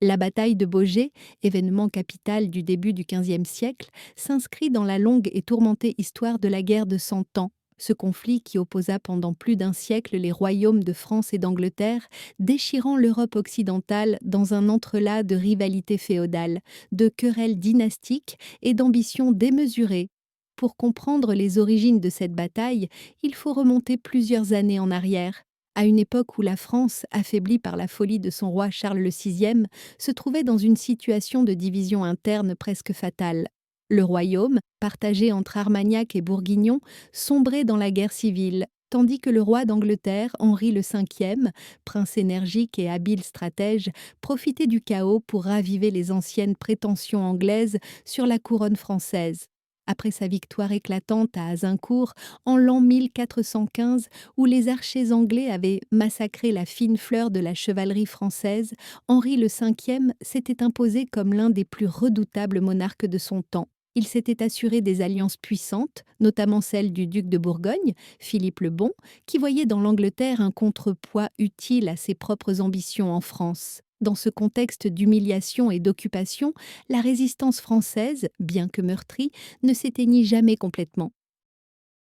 La bataille de Baugé, événement capital du début du XVe siècle, s'inscrit dans la longue et tourmentée histoire de la guerre de Cent Ans. Ce conflit qui opposa pendant plus d'un siècle les royaumes de France et d'Angleterre, déchirant l'Europe occidentale dans un entrelac de rivalités féodales, de querelles dynastiques et d'ambitions démesurées. Pour comprendre les origines de cette bataille, il faut remonter plusieurs années en arrière, à une époque où la France, affaiblie par la folie de son roi Charles VI, se trouvait dans une situation de division interne presque fatale. Le royaume, partagé entre Armagnac et Bourguignon, sombrait dans la guerre civile, tandis que le roi d'Angleterre, Henri V, prince énergique et habile stratège, profitait du chaos pour raviver les anciennes prétentions anglaises sur la couronne française. Après sa victoire éclatante à Azincourt en l'an 1415, où les archers anglais avaient massacré la fine fleur de la chevalerie française, Henri V s'était imposé comme l'un des plus redoutables monarques de son temps. Il s'était assuré des alliances puissantes, notamment celle du duc de Bourgogne, Philippe le Bon, qui voyait dans l'Angleterre un contrepoids utile à ses propres ambitions en France. Dans ce contexte d'humiliation et d'occupation, la résistance française, bien que meurtrie, ne s'éteignit jamais complètement.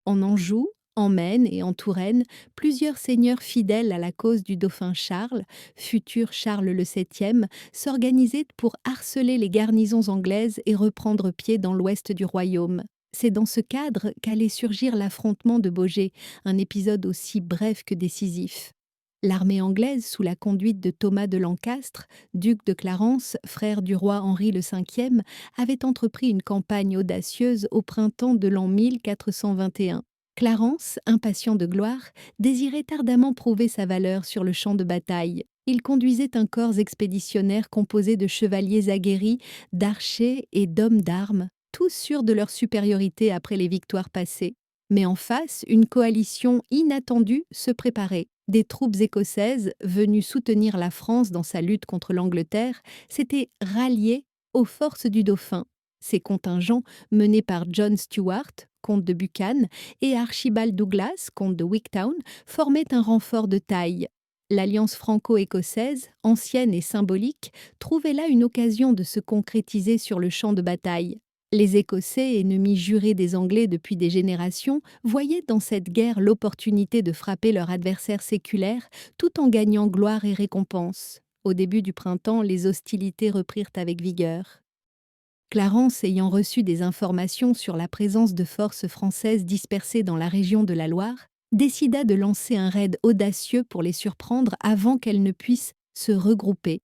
En Anjou, en Maine et en Touraine, plusieurs seigneurs fidèles à la cause du dauphin Charles, futur Charles le VII, s'organisaient pour harceler les garnisons anglaises et reprendre pied dans l'ouest du royaume. C'est dans ce cadre qu'allait surgir l'affrontement de Baugé, un épisode aussi bref que décisif. L'armée anglaise, sous la conduite de Thomas de Lancastre, duc de Clarence, frère du roi Henri V, avait entrepris une campagne audacieuse au printemps de l'an 1421. Clarence, impatient de gloire, désirait ardemment prouver sa valeur sur le champ de bataille. Il conduisait un corps expéditionnaire composé de chevaliers aguerris, d'archers et d'hommes d'armes, tous sûrs de leur supériorité après les victoires passées. Mais en face, une coalition inattendue se préparait. Des troupes écossaises, venues soutenir la France dans sa lutte contre l'Angleterre, s'étaient ralliées aux forces du Dauphin. Ces contingents, menés par John Stuart, comte de Buchan, et Archibald Douglas, comte de Wigtown, formaient un renfort de taille. L'alliance franco-écossaise, ancienne et symbolique, trouvait là une occasion de se concrétiser sur le champ de bataille. Les Écossais, ennemis jurés des Anglais depuis des générations, voyaient dans cette guerre l'opportunité de frapper leur adversaire séculaire tout en gagnant gloire et récompense. Au début du printemps, les hostilités reprirent avec vigueur. Clarence, ayant reçu des informations sur la présence de forces françaises dispersées dans la région de la Loire, décida de lancer un raid audacieux pour les surprendre avant qu'elles ne puissent se regrouper.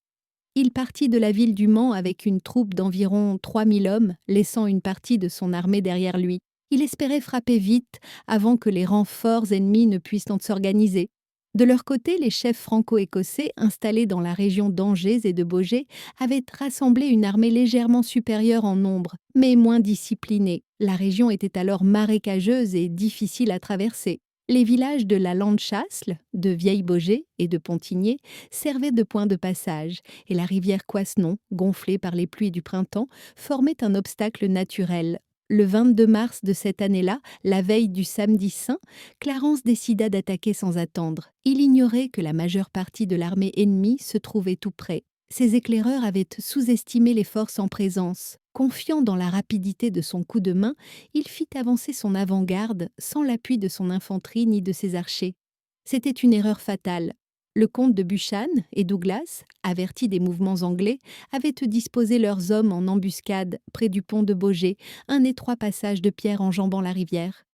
Il partit de la ville du Mans avec une troupe d'environ 3000 hommes, laissant une partie de son armée derrière lui. Il espérait frapper vite, avant que les renforts ennemis ne puissent s'organiser. De leur côté, les chefs franco-écossais, installés dans la région d'Angers et de Baugé, avaient rassemblé une armée légèrement supérieure en nombre, mais moins disciplinée. La région était alors marécageuse et difficile à traverser. Les villages de la Landchasle, de Vieille-Baugé et de Pontigné servaient de point de passage, et la rivière Coisnon, gonflée par les pluies du printemps, formait un obstacle naturel. Le 22 mars de cette année-là, la veille du samedi saint, Clarence décida d'attaquer sans attendre. Il ignorait que la majeure partie de l'armée ennemie se trouvait tout près. Ses éclaireurs avaient sous-estimé les forces en présence. Confiant dans la rapidité de son coup de main, il fit avancer son avant-garde sans l'appui de son infanterie ni de ses archers. C'était une erreur fatale. Le comte de Buchan et Douglas, avertis des mouvements anglais, avaient disposé leurs hommes en embuscade près du pont de Baugé, un étroit passage de pierre enjambant la rivière.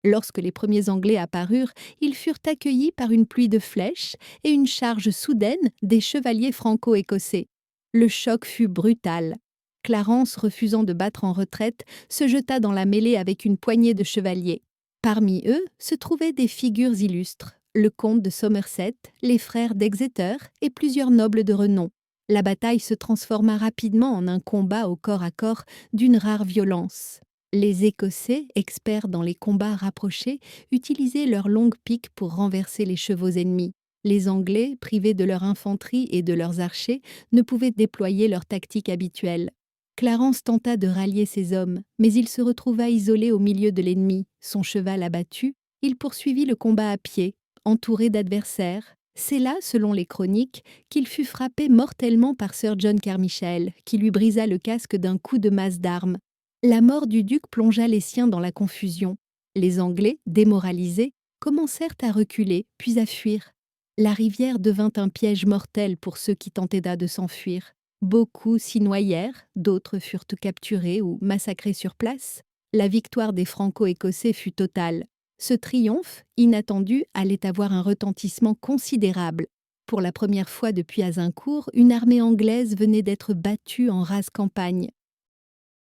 Lorsque les premiers Anglais apparurent, ils furent accueillis par une pluie de flèches et une charge soudaine des chevaliers franco-écossais. Le choc fut brutal. Clarence, refusant de battre en retraite, se jeta dans la mêlée avec une poignée de chevaliers. Parmi eux se trouvaient des figures illustres, le comte de Somerset, les frères d'Exeter et plusieurs nobles de renom. La bataille se transforma rapidement en un combat au corps à corps d'une rare violence. Les Écossais, experts dans les combats rapprochés, utilisaient leurs longues piques pour renverser les chevaux ennemis. Les Anglais, privés de leur infanterie et de leurs archers, ne pouvaient déployer leur tactique habituelle. Clarence tenta de rallier ses hommes, mais il se retrouva isolé au milieu de l'ennemi. Son cheval abattu, il poursuivit le combat à pied, entouré d'adversaires. C'est là, selon les chroniques, qu'il fut frappé mortellement par Sir John Carmichael, qui lui brisa le casque d'un coup de masse d'armes. La mort du duc plongea les siens dans la confusion. Les Anglais, démoralisés, commencèrent à reculer, puis à fuir. La rivière devint un piège mortel pour ceux qui tentaient de s'enfuir. Beaucoup s'y noyèrent, d'autres furent capturés ou massacrés sur place. La victoire des Franco-Écossais fut totale. Ce triomphe, inattendu, allait avoir un retentissement considérable. Pour la première fois depuis Azincourt, une armée anglaise venait d'être battue en rase campagne.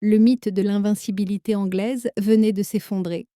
Le mythe de l'invincibilité anglaise venait de s'effondrer.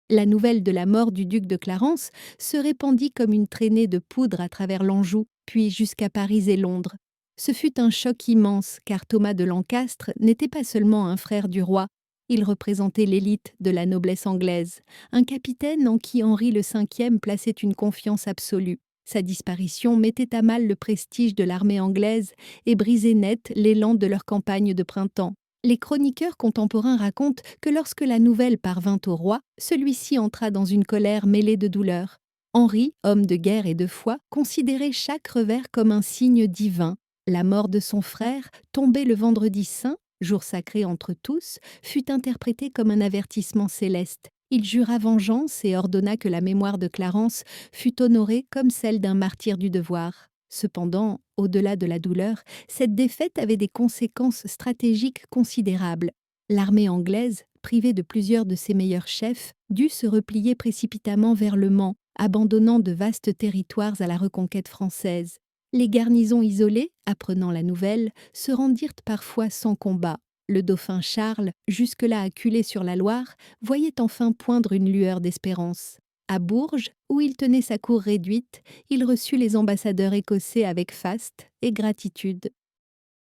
La nouvelle de la mort du duc de Clarence se répandit comme une traînée de poudre à travers l'Anjou, puis jusqu'à Paris et Londres. Ce fut un choc immense, car Thomas de Lancastre n'était pas seulement un frère du roi, il représentait l'élite de la noblesse anglaise, un capitaine en qui Henri V plaçait une confiance absolue. Sa disparition mettait à mal le prestige de l'armée anglaise et brisait net l'élan de leur campagne de printemps. Les chroniqueurs contemporains racontent que lorsque la nouvelle parvint au roi, celui-ci entra dans une colère mêlée de douleur. Henri, homme de guerre et de foi, considérait chaque revers comme un signe divin. La mort de son frère, tombée le vendredi saint, jour sacré entre tous, fut interprétée comme un avertissement céleste. Il jura vengeance et ordonna que la mémoire de Clarence fût honorée comme celle d'un martyr du devoir. Cependant, au-delà de la douleur, cette défaite avait des conséquences stratégiques considérables. L'armée anglaise, privée de plusieurs de ses meilleurs chefs, dut se replier précipitamment vers le Mans, abandonnant de vastes territoires à la reconquête française. Les garnisons isolées, apprenant la nouvelle, se rendirent parfois sans combat. Le dauphin Charles, jusque-là acculé sur la Loire, voyait enfin poindre une lueur d'espérance. À Bourges, où il tenait sa cour réduite, il reçut les ambassadeurs écossais avec faste et gratitude.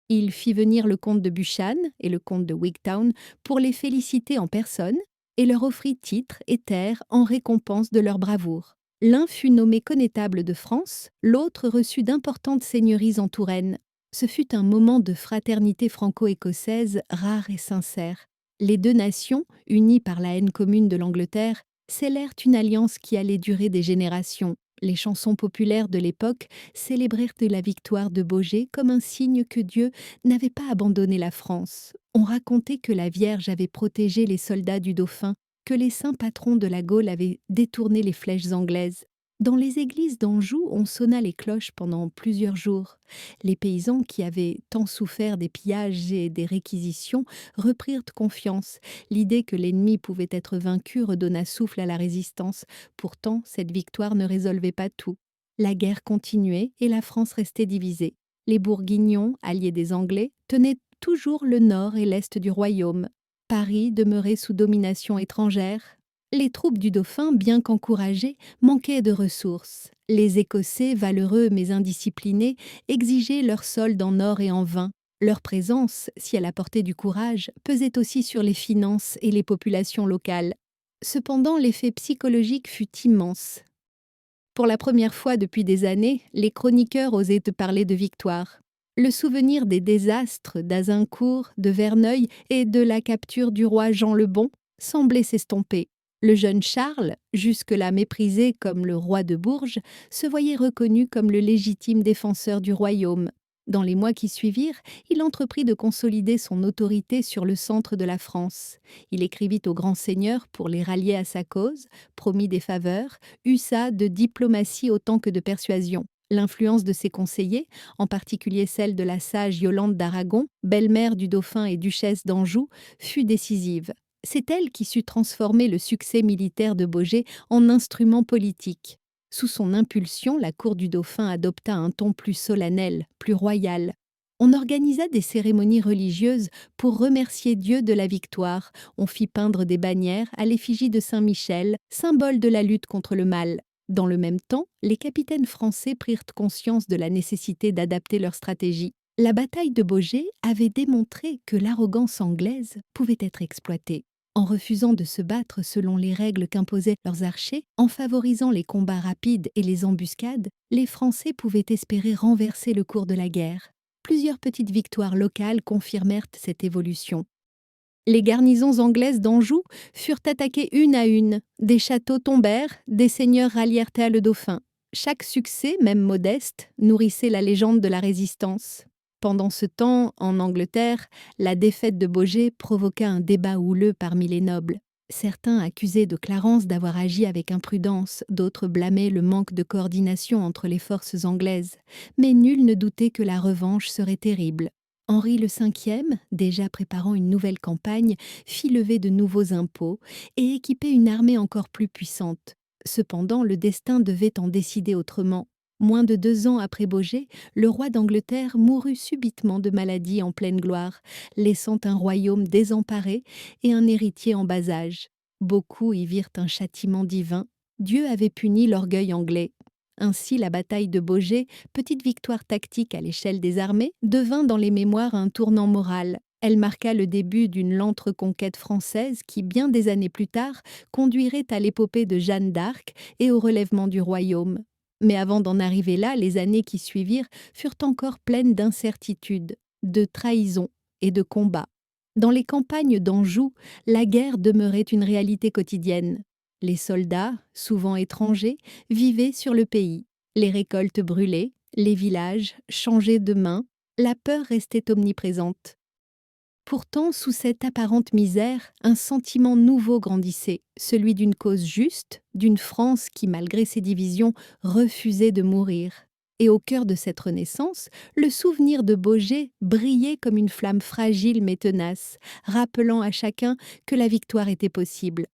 Il fit venir le comte de Buchan et le comte de Wigtown pour les féliciter en personne et leur offrit titres et terres en récompense de leur bravoure. L'un fut nommé connétable de France, l'autre reçut d'importantes seigneuries en Touraine. Ce fut un moment de fraternité franco-écossaise rare et sincère. Les deux nations, unies par la haine commune de l'Angleterre, scellèrent une alliance qui allait durer des générations. Les chansons populaires de l'époque célébrèrent la victoire de Baugé comme un signe que Dieu n'avait pas abandonné la France. On racontait que la Vierge avait protégé les soldats du Dauphin, que les saints patrons de la Gaule avaient détourné les flèches anglaises. Dans les églises d'Anjou, on sonna les cloches pendant plusieurs jours. Les paysans qui avaient tant souffert des pillages et des réquisitions reprirent confiance. L'idée que l'ennemi pouvait être vaincu redonna souffle à la résistance. Pourtant, cette victoire ne résolvait pas tout. La guerre continuait et la France restait divisée. Les Bourguignons, alliés des Anglais, tenaient toujours le nord et l'est du royaume. Paris demeurait sous domination étrangère. Les troupes du Dauphin, bien qu'encouragées, manquaient de ressources. Les Écossais, valeureux mais indisciplinés, exigeaient leur solde en or et en vin. Leur présence, si elle apportait du courage, pesait aussi sur les finances et les populations locales. Cependant, l'effet psychologique fut immense. Pour la première fois depuis des années, les chroniqueurs osaient te parler de victoire. Le souvenir des désastres d'Azincourt, de Verneuil et de la capture du roi Jean le Bon semblait s'estomper. Le jeune Charles, jusque-là méprisé comme le roi de Bourges, se voyait reconnu comme le légitime défenseur du royaume. Dans les mois qui suivirent, il entreprit de consolider son autorité sur le centre de la France. Il écrivit aux grands seigneurs pour les rallier à sa cause, promit des faveurs, usa de diplomatie autant que de persuasion. L'influence de ses conseillers, en particulier celle de la sage Yolande d'Aragon, belle-mère du dauphin et duchesse d'Anjou, fut décisive. C'est elle qui sut transformer le succès militaire de Baugé en instrument politique. Sous son impulsion, la cour du dauphin adopta un ton plus solennel, plus royal. On organisa des cérémonies religieuses pour remercier Dieu de la victoire. On fit peindre des bannières à l'effigie de Saint-Michel, symbole de la lutte contre le mal. Dans le même temps, les capitaines français prirent conscience de la nécessité d'adapter leur stratégie. La bataille de Baugé avait démontré que l'arrogance anglaise pouvait être exploitée. En refusant de se battre selon les règles qu'imposaient leurs archers, en favorisant les combats rapides et les embuscades, les Français pouvaient espérer renverser le cours de la guerre. Plusieurs petites victoires locales confirmèrent cette évolution. Les garnisons anglaises d'Anjou furent attaquées une à une, des châteaux tombèrent, des seigneurs rallièrent à le dauphin. Chaque succès, même modeste, nourrissait la légende de la résistance. Pendant ce temps, en Angleterre, la défaite de Baugé provoqua un débat houleux parmi les nobles. Certains accusaient de Clarence d'avoir agi avec imprudence, d'autres blâmaient le manque de coordination entre les forces anglaises, mais nul ne doutait que la revanche serait terrible. Henri V, déjà préparant une nouvelle campagne, fit lever de nouveaux impôts et équiper une armée encore plus puissante. Cependant, le destin devait en décider autrement. Moins de 2 ans après Baugé, le roi d'Angleterre mourut subitement de maladie en pleine gloire, laissant un royaume désemparé et un héritier en bas âge. Beaucoup y virent un châtiment divin. Dieu avait puni l'orgueil anglais. Ainsi, la bataille de Baugé, petite victoire tactique à l'échelle des armées, devint dans les mémoires un tournant moral. Elle marqua le début d'une lente reconquête française qui, bien des années plus tard, conduirait à l'épopée de Jeanne d'Arc et au relèvement du royaume. Mais avant d'en arriver là, les années qui suivirent furent encore pleines d'incertitudes, de trahisons et de combats. Dans les campagnes d'Anjou, la guerre demeurait une réalité quotidienne. Les soldats, souvent étrangers, vivaient sur le pays. Les récoltes brûlaient, les villages changeaient de main, la peur restait omniprésente. Pourtant, sous cette apparente misère, un sentiment nouveau grandissait, celui d'une cause juste, d'une France qui, malgré ses divisions, refusait de mourir. Et au cœur de cette renaissance, le souvenir de Baugé brillait comme une flamme fragile mais tenace, rappelant à chacun que la victoire était possible.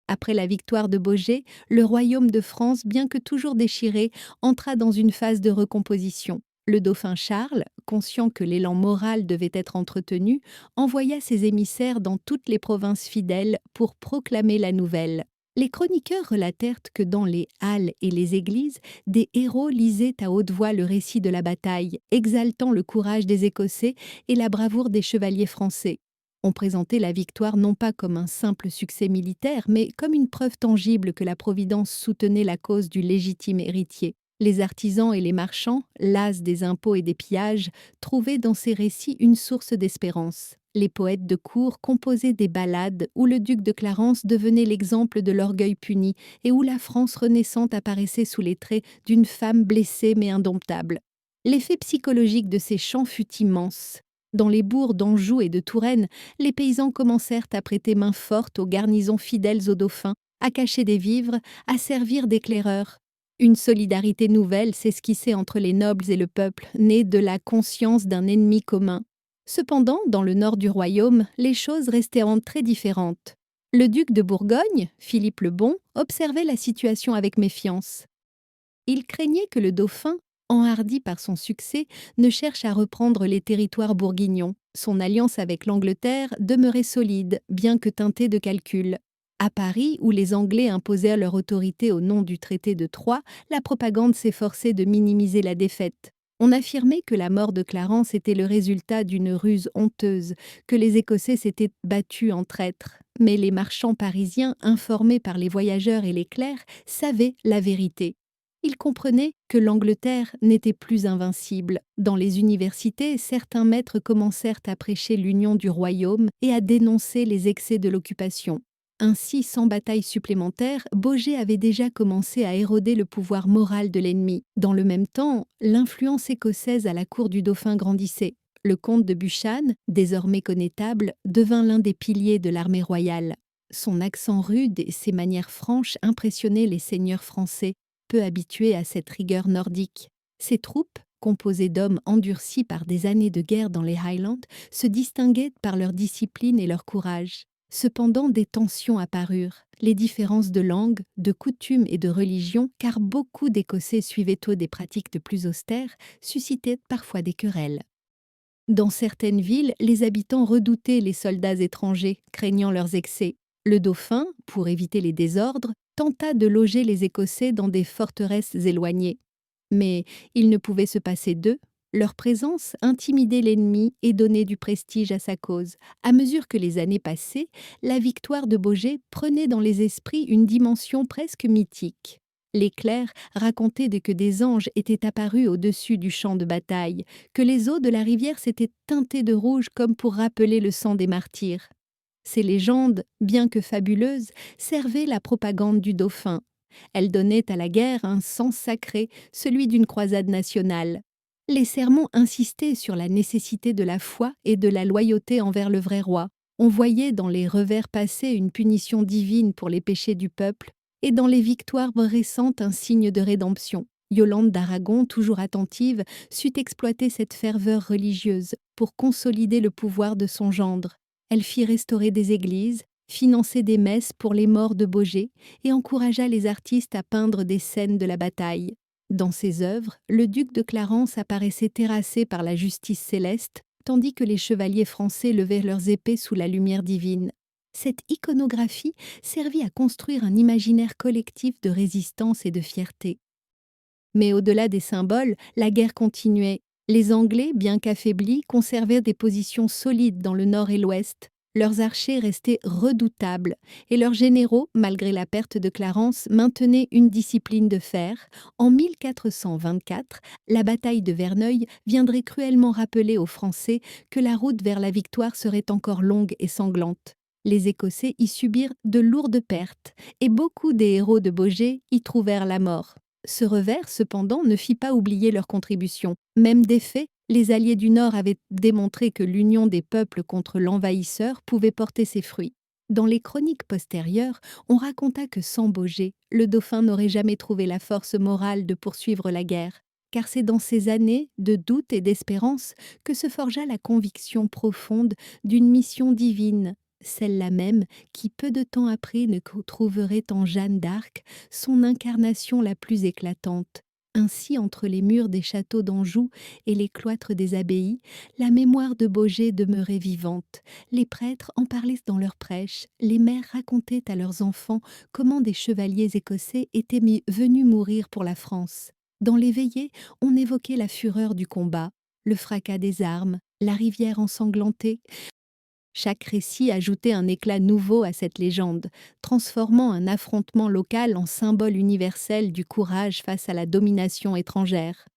Après la victoire de Baugé, le royaume de France, bien que toujours déchiré, entra dans une phase de recomposition. Le dauphin Charles, conscient que l'élan moral devait être entretenu, envoya ses émissaires dans toutes les provinces fidèles pour proclamer la nouvelle. Les chroniqueurs relatèrent que dans les halles et les églises, des héros lisaient à haute voix le récit de la bataille, exaltant le courage des Écossais et la bravoure des chevaliers français. On présentait la victoire non pas comme un simple succès militaire, mais comme une preuve tangible que la Providence soutenait la cause du légitime héritier. Les artisans et les marchands, las des impôts et des pillages, trouvaient dans ces récits une source d'espérance. Les poètes de cour composaient des ballades où le duc de Clarence devenait l'exemple de l'orgueil puni et où la France renaissante apparaissait sous les traits d'une femme blessée mais indomptable. L'effet psychologique de ces chants fut immense. Dans les bourgs d'Anjou et de Touraine, les paysans commencèrent à prêter main forte aux garnisons fidèles au dauphin, à cacher des vivres, à servir d'éclaireurs. Une solidarité nouvelle s'esquissait entre les nobles et le peuple, née de la conscience d'un ennemi commun. Cependant, dans le nord du royaume, les choses restaient très différentes. Le duc de Bourgogne, Philippe le Bon, observait la situation avec méfiance. Il craignait que le dauphin, enhardi par son succès, ne cherche à reprendre les territoires bourguignons. Son alliance avec l'Angleterre demeurait solide, bien que teintée de calcul. À Paris, où les Anglais imposèrent leur autorité au nom du traité de Troyes, la propagande s'efforçait de minimiser la défaite. On affirmait que la mort de Clarence était le résultat d'une ruse honteuse, que les Écossais s'étaient battus en traîtres. Mais les marchands parisiens, informés par les voyageurs et les clercs, savaient la vérité. Ils comprenaient que l'Angleterre n'était plus invincible. Dans les universités, certains maîtres commencèrent à prêcher l'union du royaume et à dénoncer les excès de l'occupation. Ainsi, sans bataille supplémentaire, Baugé avait déjà commencé à éroder le pouvoir moral de l'ennemi. Dans le même temps, l'influence écossaise à la cour du dauphin grandissait. Le comte de Buchan, désormais connétable, devint l'un des piliers de l'armée royale. Son accent rude et ses manières franches impressionnaient les seigneurs français, peu habitués à cette rigueur nordique. Ses troupes, composées d'hommes endurcis par des années de guerre dans les Highlands, se distinguaient par leur discipline et leur courage. Cependant, des tensions apparurent, les différences de langue, de coutumes et de religion, car beaucoup d'Écossais suivaient tôt des pratiques de plus austères, suscitaient parfois des querelles. Dans certaines villes, les habitants redoutaient les soldats étrangers, craignant leurs excès. Le dauphin, pour éviter les désordres, tenta de loger les Écossais dans des forteresses éloignées. Mais il ne pouvait se passer d'eux. Leur présence intimidait l'ennemi et donnait du prestige à sa cause. À mesure que les années passaient, la victoire de Baugé prenait dans les esprits une dimension presque mythique. Les clercs racontaient que des anges étaient apparus au-dessus du champ de bataille, que les eaux de la rivière s'étaient teintées de rouge comme pour rappeler le sang des martyrs. Ces légendes, bien que fabuleuses, servaient la propagande du dauphin. Elle donnait à la guerre un sens sacré, celui d'une croisade nationale. Les sermons insistaient sur la nécessité de la foi et de la loyauté envers le vrai roi. On voyait dans les revers passés une punition divine pour les péchés du peuple, et dans les victoires récentes un signe de rédemption. Yolande d'Aragon, toujours attentive, sut exploiter cette ferveur religieuse pour consolider le pouvoir de son gendre. Elle fit restaurer des églises, financer des messes pour les morts de Baugé et encouragea les artistes à peindre des scènes de la bataille. Dans ses œuvres, le duc de Clarence apparaissait terrassé par la justice céleste, tandis que les chevaliers français levaient leurs épées sous la lumière divine. Cette iconographie servit à construire un imaginaire collectif de résistance et de fierté. Mais au-delà des symboles, la guerre continuait. Les Anglais, bien qu'affaiblis, conservaient des positions solides dans le nord et l'ouest. Leurs archers restaient redoutables, et leurs généraux, malgré la perte de Clarence, maintenaient une discipline de fer. En 1424, la bataille de Verneuil viendrait cruellement rappeler aux Français que la route vers la victoire serait encore longue et sanglante. Les Écossais y subirent de lourdes pertes, et beaucoup des héros de Baugé y trouvèrent la mort. Ce revers, cependant, ne fit pas oublier leur contribution. Même des faits, les alliés du Nord avaient démontré que l'union des peuples contre l'envahisseur pouvait porter ses fruits. Dans les chroniques postérieures, on raconta que sans Baugé, le dauphin n'aurait jamais trouvé la force morale de poursuivre la guerre, car c'est dans ces années de doute et d'espérance que se forgea la conviction profonde d'une mission divine, celle-là même qui, peu de temps après, ne trouverait en Jeanne d'Arc son incarnation la plus éclatante. Ainsi, entre les murs des châteaux d'Anjou et les cloîtres des abbayes, la mémoire de Baugé demeurait vivante. Les prêtres en parlaient dans leurs prêches, les mères racontaient à leurs enfants comment des chevaliers écossais étaient venus mourir pour la France. Dans les veillées, on évoquait la fureur du combat, le fracas des armes, la rivière ensanglantée. Chaque récit ajoutait un éclat nouveau à cette légende, transformant un affrontement local en symbole universel du courage face à la domination étrangère.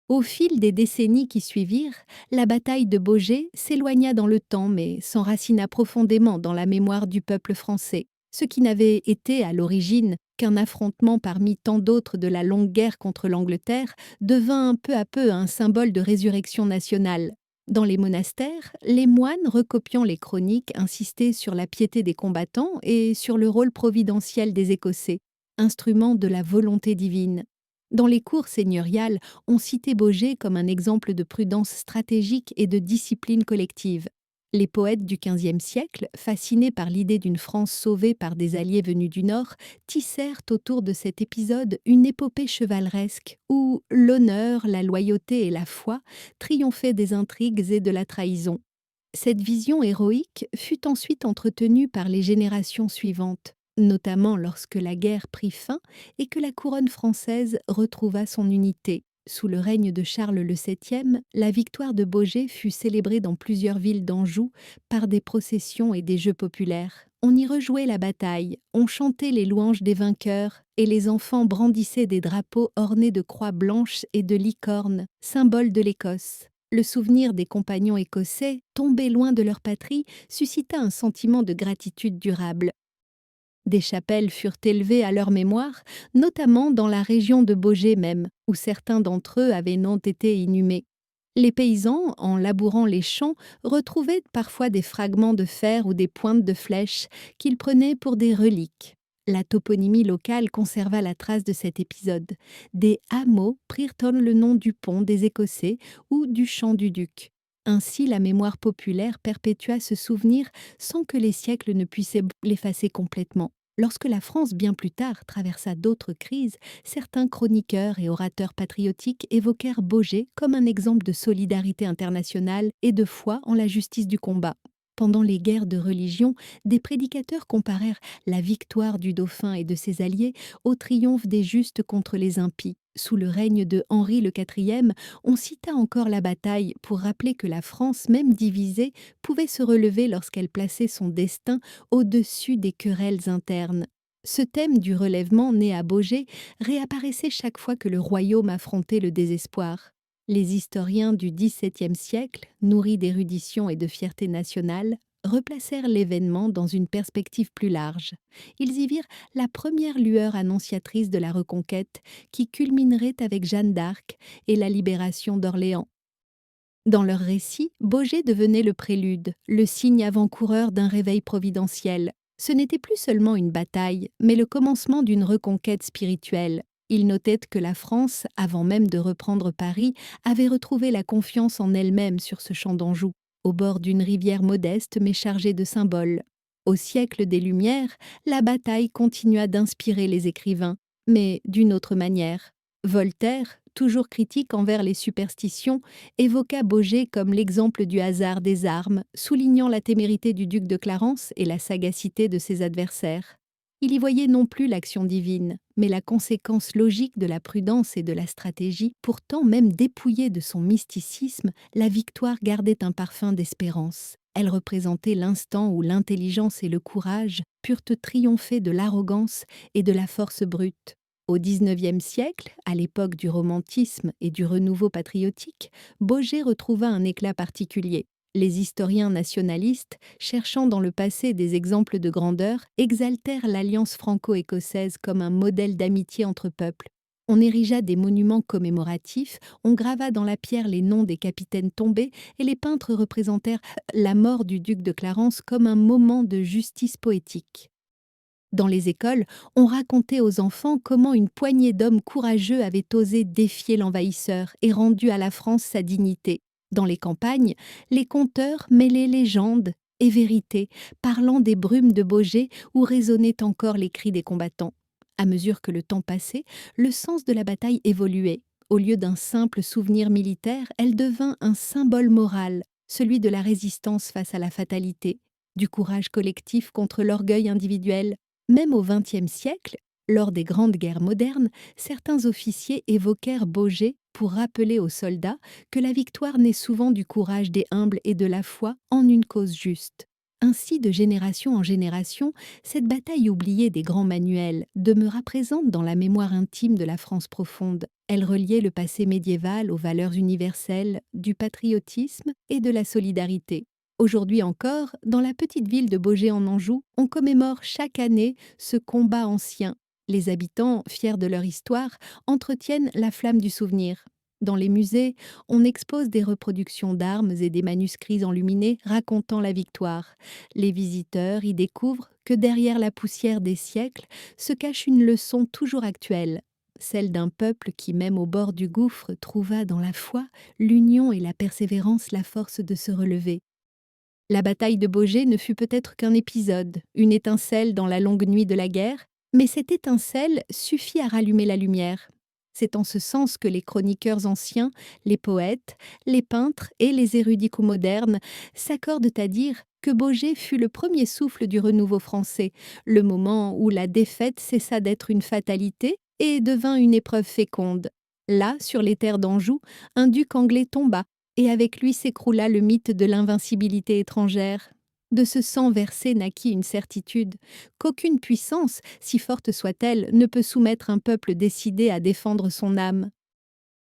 Au fil des décennies qui suivirent, la bataille de Baugé s'éloigna dans le temps mais s'enracina profondément dans la mémoire du peuple français, ce qui n'avait été à l'origine qu'un affrontement parmi tant d'autres de la longue guerre contre l'Angleterre devint peu à peu un symbole de résurrection nationale. Dans les monastères, les moines recopiant les chroniques insistaient sur la piété des combattants et sur le rôle providentiel des Écossais, instrument de la volonté divine. Dans les cours seigneuriales, on citait Baugé comme un exemple de prudence stratégique et de discipline collective. Les poètes du XVe siècle, fascinés par l'idée d'une France sauvée par des alliés venus du Nord, tissèrent autour de cet épisode une épopée chevaleresque où l'honneur, la loyauté et la foi triomphaient des intrigues et de la trahison. Cette vision héroïque fut ensuite entretenue par les générations suivantes, notamment lorsque la guerre prit fin et que la couronne française retrouva son unité. Sous le règne de Charles VII, la victoire de Baugé fut célébrée dans plusieurs villes d'Anjou par des processions et des jeux populaires. On y rejouait la bataille, on chantait les louanges des vainqueurs et les enfants brandissaient des drapeaux ornés de croix blanches et de licornes, symboles de l'Écosse. Le souvenir des compagnons écossais, tombés loin de leur patrie, suscita un sentiment de gratitude durable. Des chapelles furent élevées à leur mémoire, notamment dans la région de Baugé même, où certains d'entre eux avaient non été inhumés. Les paysans, en labourant les champs, retrouvaient parfois des fragments de fer ou des pointes de flèches qu'ils prenaient pour des reliques. La toponymie locale conserva la trace de cet épisode. Des hameaux prirent le nom du pont des Écossais ou du champ du duc. Ainsi, la mémoire populaire perpétua ce souvenir sans que les siècles ne puissent l'effacer complètement. Lorsque la France, bien plus tard, traversa d'autres crises, certains chroniqueurs et orateurs patriotiques évoquèrent Baugé comme un exemple de solidarité internationale et de foi en la justice du combat. Pendant les guerres de religion, des prédicateurs comparèrent la victoire du dauphin et de ses alliés au triomphe des justes contre les impies. Sous le règne de Henri IV, on cita encore la bataille pour rappeler que la France, même divisée, pouvait se relever lorsqu'elle plaçait son destin au-dessus des querelles internes. Ce thème du relèvement né à Baugé réapparaissait chaque fois que le royaume affrontait le désespoir. Les historiens du XVIIe siècle, nourris d'érudition et de fierté nationale, replacèrent l'événement dans une perspective plus large. Ils y virent la première lueur annonciatrice de la reconquête qui culminerait avec Jeanne d'Arc et la libération d'Orléans. Dans leur récit, Baugé devenait le prélude, le signe avant-coureur d'un réveil providentiel. Ce n'était plus seulement une bataille, mais le commencement d'une reconquête spirituelle. Il notait que la France, avant même de reprendre Paris, avait retrouvé la confiance en elle-même sur ce champ d'Anjou, au bord d'une rivière modeste mais chargée de symboles. Au siècle des Lumières, la bataille continua d'inspirer les écrivains, mais d'une autre manière. Voltaire, toujours critique envers les superstitions, évoqua Baugé comme l'exemple du hasard des armes, soulignant la témérité du duc de Clarence et la sagacité de ses adversaires. Il y voyait non plus l'action divine, mais la conséquence logique de la prudence et de la stratégie. Pourtant, même dépouillée de son mysticisme, la victoire gardait un parfum d'espérance. Elle représentait l'instant où l'intelligence et le courage purent triompher de l'arrogance et de la force brute. Au XIXe siècle, à l'époque du romantisme et du renouveau patriotique, Baugé retrouva un éclat particulier. Les historiens nationalistes, cherchant dans le passé des exemples de grandeur, exaltèrent l'alliance franco-écossaise comme un modèle d'amitié entre peuples. On érigea des monuments commémoratifs, on grava dans la pierre les noms des capitaines tombés et les peintres représentèrent la mort du duc de Clarence comme un moment de justice poétique. Dans les écoles, on racontait aux enfants comment une poignée d'hommes courageux avaient osé défier l'envahisseur et rendu à la France sa dignité. Dans les campagnes, les conteurs mêlaient légendes et vérités, parlant des brumes de Baugé où résonnaient encore les cris des combattants. À mesure que le temps passait, le sens de la bataille évoluait. Au lieu d'un simple souvenir militaire, elle devint un symbole moral, celui de la résistance face à la fatalité, du courage collectif contre l'orgueil individuel. Même au XXe siècle, lors des grandes guerres modernes, certains officiers évoquèrent Baugé pour rappeler aux soldats que la victoire naît souvent du courage des humbles et de la foi en une cause juste. Ainsi, de génération en génération, cette bataille oubliée des grands manuels demeura présente dans la mémoire intime de la France profonde. Elle reliait le passé médiéval aux valeurs universelles du patriotisme et de la solidarité. Aujourd'hui encore, dans la petite ville de Baugé en Anjou, on commémore chaque année ce combat ancien. Les habitants, fiers de leur histoire, entretiennent la flamme du souvenir. Dans les musées, on expose des reproductions d'armes et des manuscrits enluminés racontant la victoire. Les visiteurs y découvrent que derrière la poussière des siècles se cache une leçon toujours actuelle, celle d'un peuple qui, même au bord du gouffre, trouva dans la foi, l'union et la persévérance la force de se relever. La bataille de Baugé ne fut peut-être qu'un épisode, une étincelle dans la longue nuit de la guerre, mais cette étincelle suffit à rallumer la lumière. C'est en ce sens que les chroniqueurs anciens, les poètes, les peintres et les érudits modernes s'accordent à dire que Baugé fut le premier souffle du renouveau français, le moment où la défaite cessa d'être une fatalité et devint une épreuve féconde. Là, sur les terres d'Anjou, un duc anglais tomba, et avec lui s'écroula le mythe de l'invincibilité étrangère. De ce sang versé naquit une certitude, qu'aucune puissance, si forte soit-elle, ne peut soumettre un peuple décidé à défendre son âme.